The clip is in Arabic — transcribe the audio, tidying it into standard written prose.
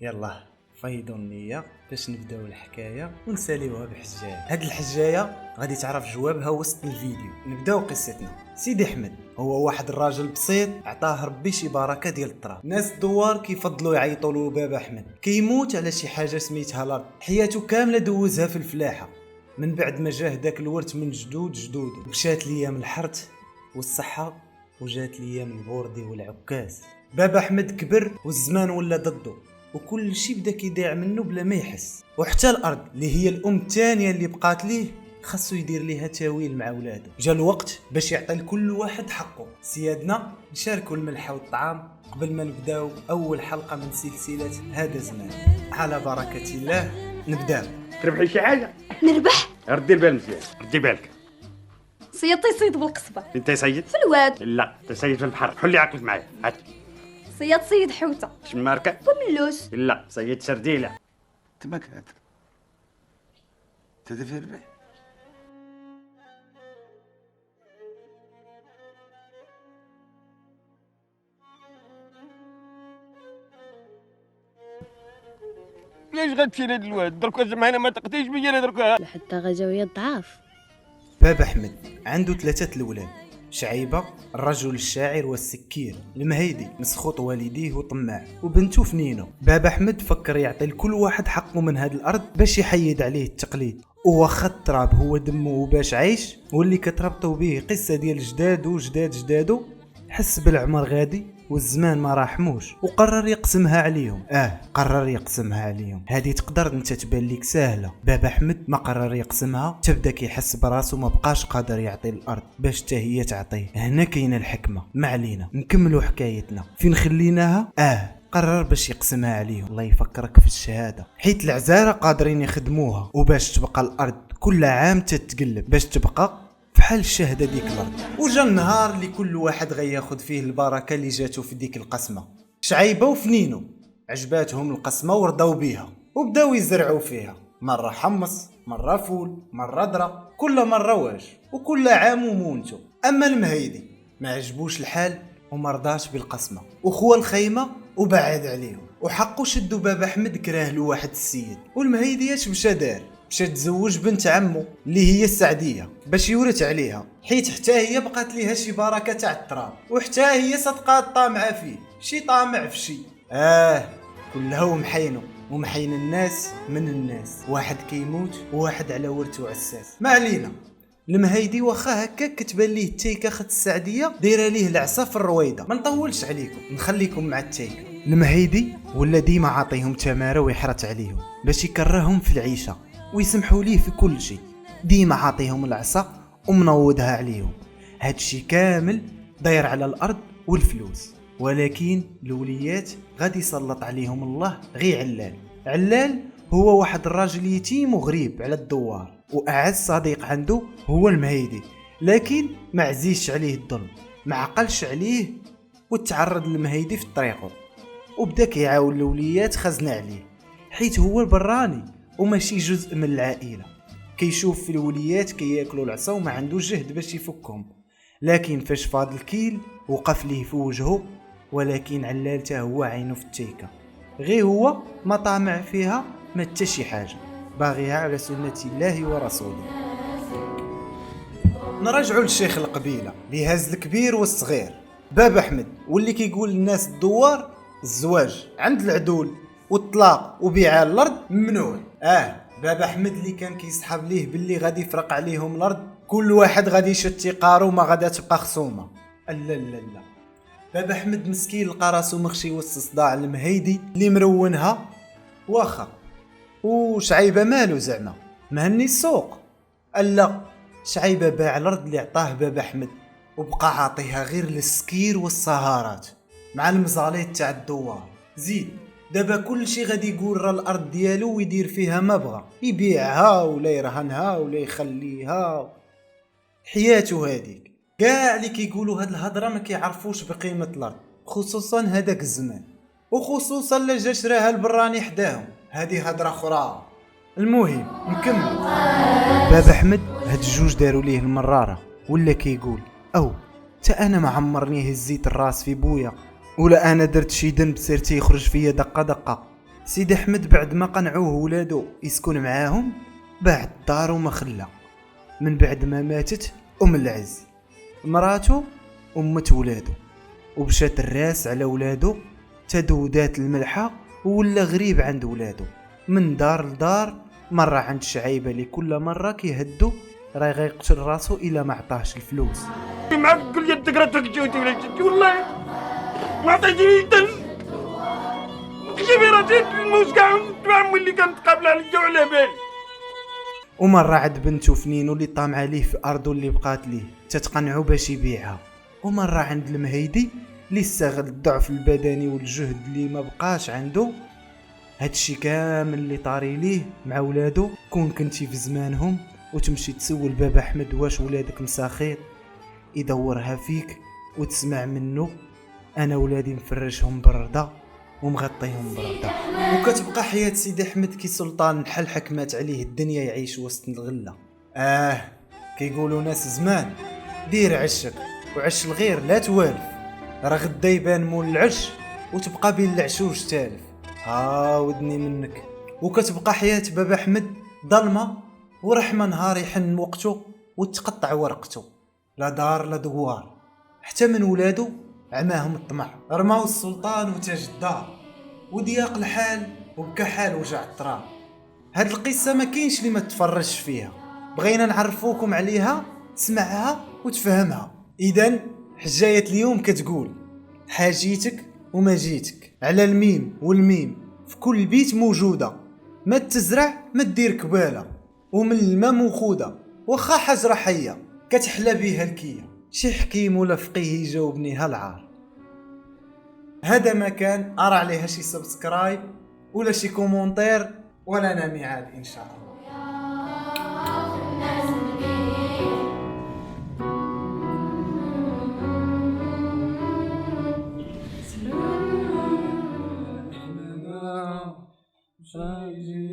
يلا فيضوا النية باش نبداو الحكاية ونساليوها بحجاية. هاد الحجاية غادي تعرف جوابها وسط الفيديو. نبداو قصتنا. سيدي احمد هو واحد الراجل بسيط عطاه ربي شي بركة ديال التراب. ناس الدوار كيفضلوا يعيطوا له بابا احمد، كيموت على شي حاجة سميتها الارض. حياته كاملة دوزها في الفلاحة من بعد ما جاه داك الورث من جدوده. مشات ليام الحرث والصحة وجات ليام البوردي والعكاز. بابا احمد كبر والزمان ولا ضده وكل شي بدا كيضيع منه بلا ما يحس، وحتى الارض اللي هي الام الثانيه اللي بقات ليه خاصو يدير ليها تاويل مع ولادو. جا الوقت باش يعطي لكل واحد حقه. سيادنا نشاركوا الملحه والطعام قبل ما نبداو اول حلقه من سلسله هذا زمان. على بركه الله نبداو. تربحي شي حاجه؟ نربح. ردي البال مزيان، ردي بالك. صيد بالقصبه. انت صيد في الواد. لا تصيد في البحر. حلي عقلك معايا. هات صيد حوته. شماركه. بملوش. لا صيد سرديله. تماك هذا تدفع به. ليش غتمشي لهاد الواد دركا زعما ما تقديش بيا دركا لحتى غجاو يا ضعاف. بابا احمد عنده 3 الولاد: شعيبة الرجل الشاعر والسكير، المهيدي مسخوط والديه وطماع، وبنته فنينو. بابا احمد فكر يعطي لكل واحد حقه من هاد الارض باش يحيد عليه التقليد. وواخا التراب هو دمه باش عايش واللي كتربطوا به قصه ديال جدادو جدادو، حس بالعمر غادي والزمان ما راحموش وقرر يقسمها عليهم. قرر يقسمها عليهم. هذه تقدر انت تبان ليك سهله. بابا احمد ما قرر يقسمها، تبدا كيحس براسو ما بقاش قادر يعطي الارض باش حتى هي تعطيه. هنا كاينه الحكمه. ما علينا نكملوا حكايتنا فين خليناها. قرر باش يقسمها عليهم. الله يفكرك في الشهاده، حيت العزاره قادرين يخدموها وباش تبقى الارض كل عام تتقلب باش تبقى بحال الشهده ديك الارض. وجا النهار اللي كل واحد غياخد فيه البركه اللي جاتو في ديك القسمه. شعيبه وفنينو عجباتهم القسمه ورضاو بيها وبداو يزرعوا فيها، مره حمص، مره فول، مره ذره، كل مره واش وكل عام ومونتو. اما المهيدي ما عجبوش الحال وما رضاش بالقسمه وخوى الخيمه وبعد عليهم، وحقو شدوا بابا احمد كراه له واحد السيد. والمهيدي اش مشى دار؟ مشى تزوج بنت عمو اللي هي السعديه باش يورث عليها، حيت حتى هي بقات ليها شي بركه تاع التراب، وحتى هي صدقات طامعه فيه شي طامع في شي. كلها ومحين الناس من الناس، واحد كيموت وواحد على ورثو عساس. ما علينا. المهيدي واخا هكا كتبان ليه التيكه خت السعديه دايره ليه العصا في الرويضه. ما نطولش عليكم نخليكم مع التيكه. المهيدي ولا ديما عاطيهم تماره ويحرت عليهم باش يكرههم في العيشه ويسمحوا ليه في كل شيء. ديما عاطيهم العصا ومنوضها عليهم. هادشي كامل داير على الارض والفلوس. ولكن الوليات غادي يسلط عليهم الله غير علال هو واحد الراجل يتيم وغريب على الدوار، واعز صديق عنده هو المهيدي، لكن ما عزيزش عليه الظلم، ما عقلش عليه وتعرض المهيدي في طريقه وبدا كيعاون الوليات خزنه عليه، حيت هو البراني وماشي جزء من العائله. كيشوف في الوليات كياكلوا العصا وما عندوش جهد باش يفكهم، لكن فاش فاض الكيل وقف ليه في وجهه. ولكن علالته هو عينه في التيكه، غير هو ما طامع فيها ما حتى شي حاجه، باغيها على سنه الله ورسوله. نرجعوا للشيخ القبيله اللي هز الكبير والصغير بابا احمد، واللي كيقول للناس الدوار الزواج عند العدول والطلاق وبيع الارض ممنوع. بابا احمد اللي كان كيسحب ليه باللي غادي يفرق عليهم الارض، كل واحد غادي يشتي قارو ما غادا تبقى خصومه. لا بابا احمد مسكين لقى راسو مخشي وسط صداع المهيدي اللي مرونها. واخا وشعيبه مالو زعما مهني السوق؟ لا، شعيبه باع الارض اللي عطاه بابا احمد وبقى عاطيها غير للسكير والسهارات مع المزاليط تاع الدوار. زيد دابا كل شي غادي يقول راه الارض ديالو ويدير فيها ما بغى، يبيعها ولا يرهنها ولا يخليها. حياته هذيك. كاع اللي كيقولوا هاد الهضره ما كيعرفوش بقيمه الارض، خصوصا هذاك الزمان، وخصوصا لا جا شراها البراني حداهم. هذه هضره اخرى. المهم نكمل. بابا احمد هاد الجوج داروا ليه المراره، ولا كيقول تا انا ما عمرني هزيت الراس في بويا، ولا انا درت شي ذنب سيرتي يخرج فيا دقه. سيدي أحمد بعد ما قنعوه ولادو يسكن معاهم باع الدار وما خلى. من بعد ما ماتت أم العز مراتو أمت ولادو، وبشات الراس على ولادو تدودات الملحة، ولا غريب عند ولادو من دار لدار. مرة عند شعيبة اللي كل مرة كيهدو راه غيقتل راسو إلا ما عطاهش الفلوس. معك كل يدك راه تكجوتي ولا جدي والله ما عطيتيني تن جيبي راسي الموس كاع عمي اللي كانت قابله على الجوع على بالي. ومرة عند بنتو فنينو اللي طامعة ليه في أرضو اللي بقات ليه تتقنعو باش يبيعها. ومرة عند المهيدي اللي استغل الضعف البدني والجهد اللي ما بقاش عنده. هادشي كامل اللي طاري ليه مع ولادو. كون كنتي في زمانهم وتمشي تسول بابا أحمد واش ولادك مساخير، يدورها فيك وتسمع منه أنا ولادي مفرشهم بردة ومغطيهم بردة. وكتبقى حياة سيدي أحمد كي سلطان بحال حكمات عليه الدنيا يعيش وسط الغلة. كيقولوا ناس زمان دير عشك وعش الغير لا توالف، راه غدا يبان مول العش وتبقى بين العشوش تالف. ودني منك. وكتبقى حياة بابا أحمد ظلمة ورحمة نهار يحن وقته وتقطع ورقته، لا دار لا دوار. حتى من ولادو عماهم الطمع، رماو السلطان وتاج الدار وضياق الحال وبكى حال وجع التراب. هاد القصة ما كاينش اللي ما تفرجش فيها، بغينا نعرفوكم عليها تسمعها وتفهمها. إذن حجاية اليوم كتقول حاجيتك وما جيتك على الميم والميم في كل بيت موجودة، ما تزرع ما تدير كبالة، ومن الماء موخودة وخا حجرة حية كتحلى بيها الكية. شي حكيم ولا فقيه يجاوبني هالعار. هذا ما كان أرى عليها شي سبسكرايب ولا شي كومونتير ولا نامي عاد إن شاء الله. شاجي